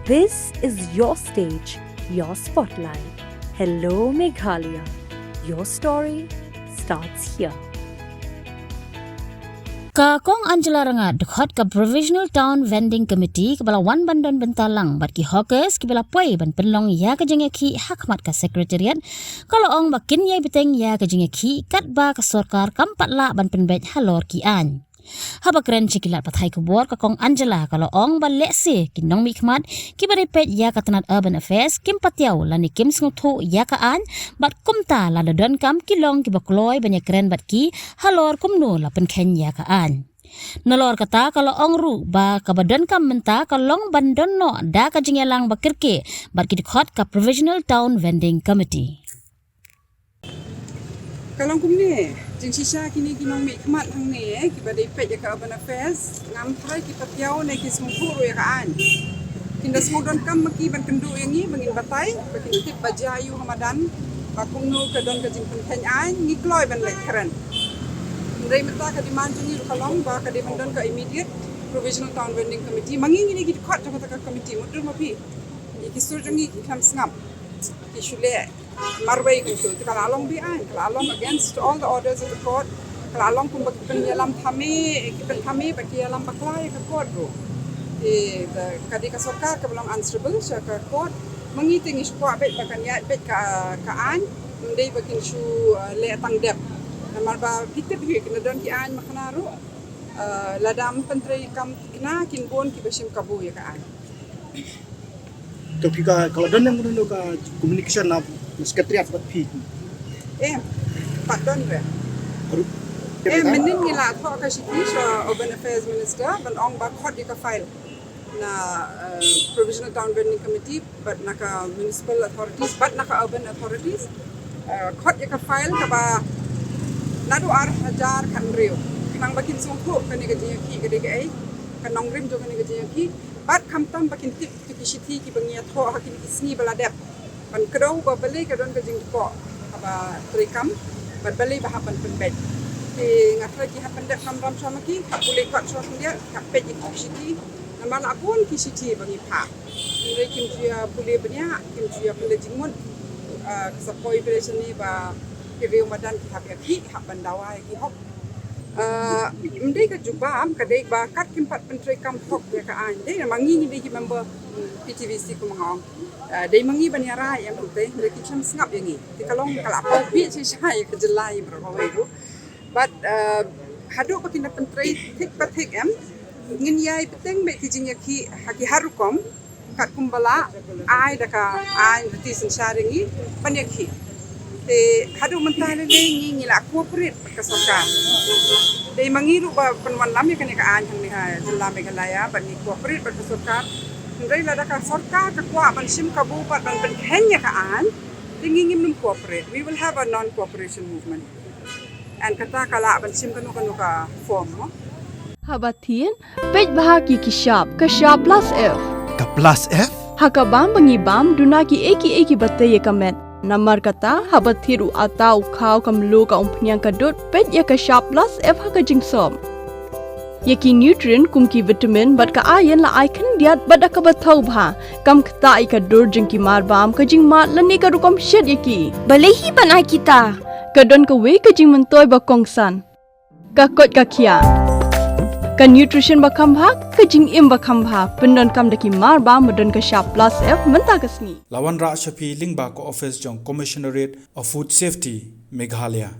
This is your stage, your spotlight. Hello, Meghalaya. Your story starts here. Kong Angela Rangat dekat ke Provisional Town Vending Committee kebala wan bandon bentalang bat ki hawkers kebala poi ban penlong ya ke jengeki hakmat ka sekretariat kalau ong bakin yai beteng ya ke jengeki kat ba ke sorkar kampat la ban penbet halor ki an. Haba keren cikilat pathai kubor ke Kong Angela kalau ong ban lekse ki Nongmihkhmat ki bari Peit ya ke Tnad Urban Affairs kim patiau lani kim Sngewthuh ya ka an bat kumta la don kam kilong ki bakloi banyak keren bat ki halor kumno la penken ya ka an. Nolor kata kalau ong ru ba ka badan kam menta kalong bandon no da ka jingelang bakirke bat ki dekat ka Provisional Town Vending Committee. Kalau kumni jeng sisa kini ki Nongmihkhmat hang ni ki badai Peit ka Urban Affairs ngam thai ki patiau nei ki Sngewthuh ya ka an. Kinda semudon kam maki ban kendu yang ni bangin batai bakin tip bajayu hamadan bakungno ka don ka jing penken an ni kloi ban lek keren. Dari mata ka demand ni kalong ba ka di bandon ka immediate Provisional Town Vending Committee mangi ni ki dekat jangka ka committee mudur mapi. Ki sur jangi ki kam sngap ki shule marway gitu kalau along bi an kalau along against all the orders of the court kalau along pun bakin yalam thami ki thami baki yalam baklai ka court ro kadi ka sarkar ka belong answerable sa ka court mangiting iskwa bet bakan ya bet ka an ndai bakin shu le tang dep marba pitip hi kina don ki an maknaro ladam pentri kam kina kin bon ki basim kabu ya ka an to kita kalau don yang mulu ka communication na sekretariat bat pi pak don re menin ni la tho ka shiti sa Urban Affairs Minister ban ong ba khot di ka file na Provisional Town Vending Committee but naka municipal authorities but naka urban authorities khot di ka file ka ba nadu ar hajar kan rio nang bakin Sngewthuh kan ga ji ki ga de ai kan nong rim jo kan ga ji ki bat kamtam bakin tip ki shiti ki bangia tho hakin isni bala dep ban kedau ba beli ka don ka jing ko aba trikam bat beli ba hapan penbet ti ngatra ki hapan dep ram sama ki boleh kwat so dia kapet ki shiti namal apun ki shiti bangi pha ni kim dia boleh banyak kim dia boleh jingmun kasapoi operation ni ba Kyrwoh madan ki hap ki hapan dawai ki hok mendai ka jubam ka dei ba kat kim pat pentri kam hok ya ka an dei mangi ni dei ki member PTVC ko mangong dei mangi banyara yang penting dei ki cham ngap yang ni ti kalong kala pa bi si sai ka jelai bro ko itu but hadu pa kin pentri tik pa tik ngin yai peteng be ki jing ki haki harukom kat kumbala ai da ka ai ti sen sharingi panyaki hadu mentale ni ngila cooperate ka sarkar dei mangiru ba penwan lam ya kan ka an hang ni ha jilla Meghalaya ban ni cooperate ba ka sarkar ndai la da ka sarkar ka kwa ban sim ka bu ban ben henya ka an tinging im cooperate we will have a non cooperation movement and kata kala ban sim kanu ka form no habatin Peit bahagi ki sharp plus f ka plus f hakabam bangi bam dunaki eki batte ye kamet Namar kata habat thiru atau khau kamlu ka umpnyang kadut Peit ya ka sharp plus f ha ka jingsom yaki nutrient kum ki vitamin bat ka iron la icon diat bat ka bathau bha kam khta I ka dur jing ki mar bam ka jing mat lani ka rukom shed yaki balehi banai kita ka don ka we ka jing mentoy ba kongsan ka kot ka khia ka nutrition ba khambha ka jing im ba khambha pendon kam daki mar ba modon ka sharp plus f menta kasni lawan ra shapi lingba ko office jong commissionerate of food safety Meghalaya